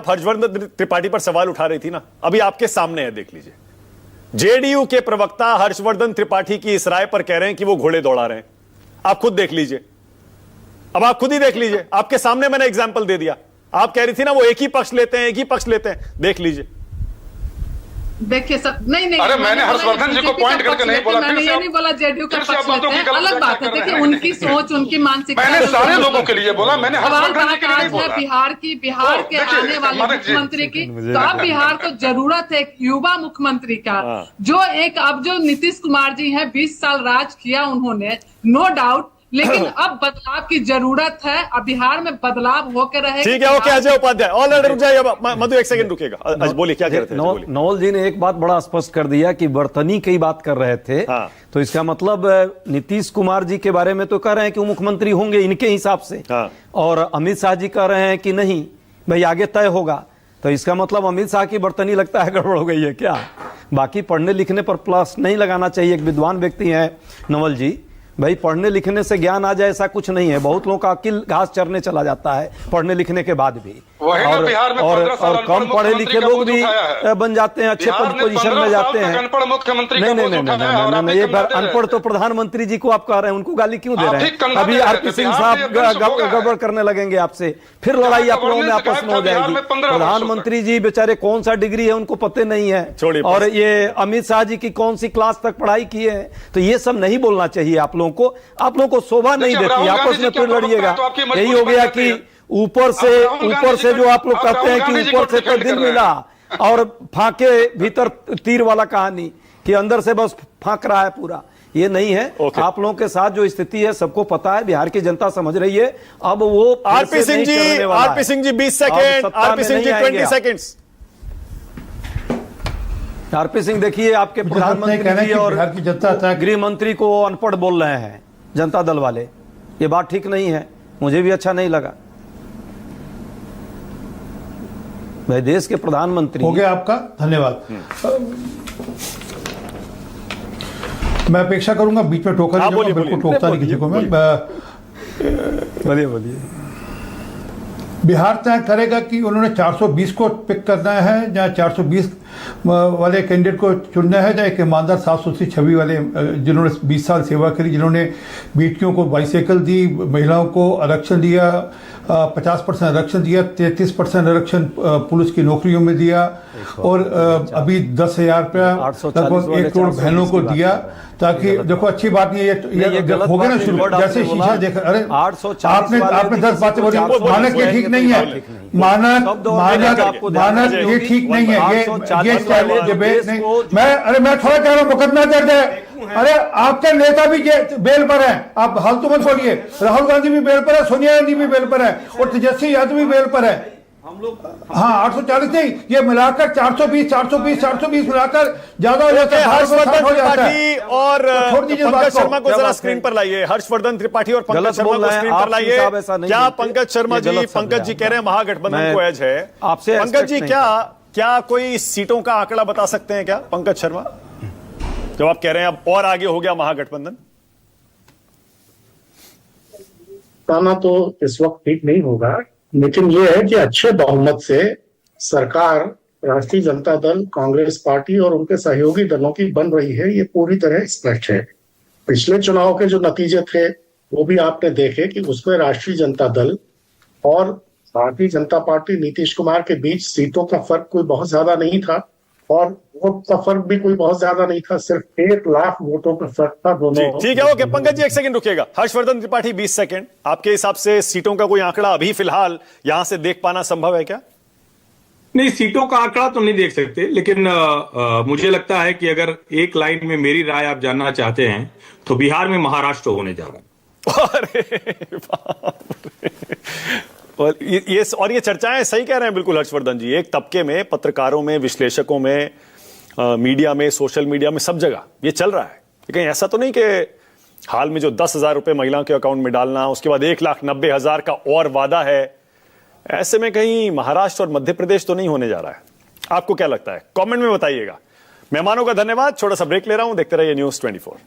हर्षवर्धन त्रिपाठी पर सवाल उठा रही थी ना, अभी आपके सामने है, देख लीजिए। जेडीयू के प्रवक्ता हर्षवर्धन त्रिपाठी की इस राय पर कह रहे हैं कि वो घोड़े दौड़ा रहे हैं। आप खुद देख लीजिए, अब आप खुद ही देख लीजिए, आपके सामने मैंने एग्जाम्पल दे दिया। आप कह रही थी ना वो एक ही पक्ष लेते हैं, एक ही पक्ष लेते हैं, देख लीजिए। देखिए सब नहीं अरे मैंने हर्षवर्धन जी को पॉइंट करके नहीं बोला, मैंने ये नहीं बोला जेडीयू का पक्ष लेते हैं, अलग बात है। देखिए उनकी सोच, उनकी मानसिकता, मैंने सारे लोगों के लिए बोला, मैंने हर्षवर्धन जी के लिए नहीं बोला। बिहार के आने वाले मुख्यमंत्री की, तो अब बिहार को जरूरत है एक युवा मुख्यमंत्री का, जो एक अब जो नीतीश कुमार जी हैं 20 साल राज किया उन्होंने, नो डाउट, लेकिन अब बदलाव की जरूरत है। अब बिहार में बदलाव होकर रहे। ठीक है, ओके अजय उपाध्याय, ऑलरेडी रुक जाइए, मधु एक सेकंड रुकेगा। आज बोलिए क्या कह रहे थे? नवल जी ने एक बात बड़ा स्पष्ट कर दिया कि बर्तनी की बात कर रहे थे। हाँ। तो इसका मतलब नीतीश कुमार जी के बारे में तो कह रहे हैं कि वो मुख्यमंत्री होंगे इनके हिसाब से। हाँ। और अमित शाह जी कह रहे हैं कि नहीं भाई आगे तय होगा। तो इसका मतलब अमित शाह की बर्तनी लगता है गड़बड़ हो गई है क्या? बाकी पढ़ने लिखने पर प्लस नहीं लगाना चाहिए। एक विद्वान व्यक्ति है नवल जी, भाई पढ़ने लिखने से ज्ञान आ जाए ऐसा कुछ नहीं है। बहुत लोगों का अकिल घास चरने चला जाता है पढ़ने लिखने के बाद भी, और कम पढ़े लिखे लोग भी बन जाते हैं, अच्छे पोजीशन में जाते हैं। नहीं, ये अनपढ़ तो प्रधानमंत्री जी को आप कह रहे हैं, उनको गाली क्यों दे रहे हैं? अभी आरपी सिंह साहब गड़बड़ करने लगेंगे आपसे, फिर लड़ाई आप लोगों में आपस में हो जाएगी। प्रधानमंत्री जी बेचारे कौन सा डिग्री है उनको पता नहीं है, और ये अमित शाह जी की कौन सी क्लास तक पढ़ाई की है। तो ये सब नहीं बोलना चाहिए आप लोगों को शोभा नहीं देती, आपस में फिर लड़िएगा। यही हो गया कि ऊपर से जो आप लोग कहते हैं कि ऊपर से तो दिल मिला और फांके भीतर तीर वाला कहानी कि अंदर से बस फांक रहा है पूरा, ये नहीं है। आप लोगों के साथ जो स्थिति है सबको पता है, बिहार की जनता समझ रही है। अब वो RP Singh ji 20 second, RP Singh ji 20 seconds. RP Singh देखिए, आपके प्रधानमंत्री जी और गृह मंत्री को अनपढ़ बोल रहे हैं जनता दल वाले, ये बात ठीक नहीं है, मुझे भी अच्छा नहीं लगा। भाई देश के प्रधानमंत्री हो गया आपका, धन्यवाद। मैं अपेक्षा करूंगा बीच में टोका नहीं, बिल्कुल टोकता नहीं किसी को मैं। बोलिए। बिहार तय करेगा कि उन्होंने 420 को पिक करना है या 420 वाले कैंडिडेट को चुनना है, या एक ईमानदार 780 छवि वाले जिन्होंने 20 साल सेवा करी, जिन्होंने बेटियों को बाइसाइकिल दी, महिलाओं को आरक्षण दिया, 50% आरक्षण दिया, 33% आरक्षण पुलिस की नौकरियों में दिया, और अभी 10,000 रुपया लगभग 1 करोड़ बहनों को दिया। ताकि देखो अच्छी बात नहीं है, ये हो गया ना शुरू, जैसे शीशा देखा। अरे आपने 10 बातें बोली, मानक ये ठीक नहीं है, मानक ये ठीक नहीं है, ये डिबेट नहीं। मैं थोड़ा कह रहा हूँ, मुकदमा दर्ज है। अरे आपके नेता भी बेल पर है, आप फालतू मत छोड़िए। राहुल गांधी भी बेल पर है, सोनिया गांधी भी बेल पर है, और तेजस्वी यादव भी बेल पर है। हाँ 840 नहीं, ये मिलाकर 420 मिलाकर ज्यादा हो जाता है। हर्षवर्धन त्रिपाठी और पंकज शर्मा को जरा स्क्रीन पर लाइए। हर्षवर्धन त्रिपाठी और पंकज शर्मा को स्क्रीन पर लाइए। क्या पंकज जी कह रहे हैं महागठबंधन को एज है? आपसे पंकज जी क्या कोई सीटों का आंकड़ा बता सकते हैं क्या पंकज शर्मा, जब आप कह रहे हैं अब और आगे हो गया महागठबंधन? बताना तो इस वक्त ठीक नहीं होगा, लेकिन यह है कि अच्छे बहुमत से सरकार राष्ट्रीय जनता दल, कांग्रेस पार्टी और उनके सहयोगी दलों की बन रही है, ये पूरी तरह स्पष्ट है। पिछले चुनाव के जो नतीजे थे वो भी आपने देखे कि उसमें राष्ट्रीय जनता दल और भारतीय जनता पार्टी नीतीश कुमार के बीच सीटों का फर्क कोई बहुत ज्यादा नहीं था, और वोट का फर्क भी कोई बहुत ज्यादा नहीं था, सिर्फ 1 लाख वोटों का फर्क था दोनों। ठीक है, okay Pankaj ji 1 second रुकिएगा। Harshvardhan Tripathi 20 second, आपके हिसाब से सीटों का कोई आंकड़ा अभी फिलहाल यहां से देख पाना संभव है क्या? नहीं, सीटों का आंकड़ा तो नहीं देख सकते, लेकिन मुझे लगता है कि अगर एक लाइन में मेरी राय आप जानना चाहते हैं तो बिहार में महाराष्ट्र होने जा रहा है। अरे बाप रे। और ये चर्चाएं सही कह रहे हैं बिल्कुल हर्षवर्धन जी, एक तबके में, पत्रकारों में, विश्लेषकों में, मीडिया में, सोशल मीडिया में, सब जगह ये चल रहा है। लेकिन ऐसा तो नहीं कि हाल में जो 10,000 रुपए महिलाओं के अकाउंट में डालना, उसके बाद 1,90,000 का और वादा है, ऐसे में कहीं महाराष्ट्र और मध्य प्रदेश तो नहीं होने जा रहा है? आपको क्या लगता है? कमेंट में बताइएगा। मेहमानों का धन्यवाद। छोटा सा ब्रेक ले रहा हूं, देखते रहिए News 24।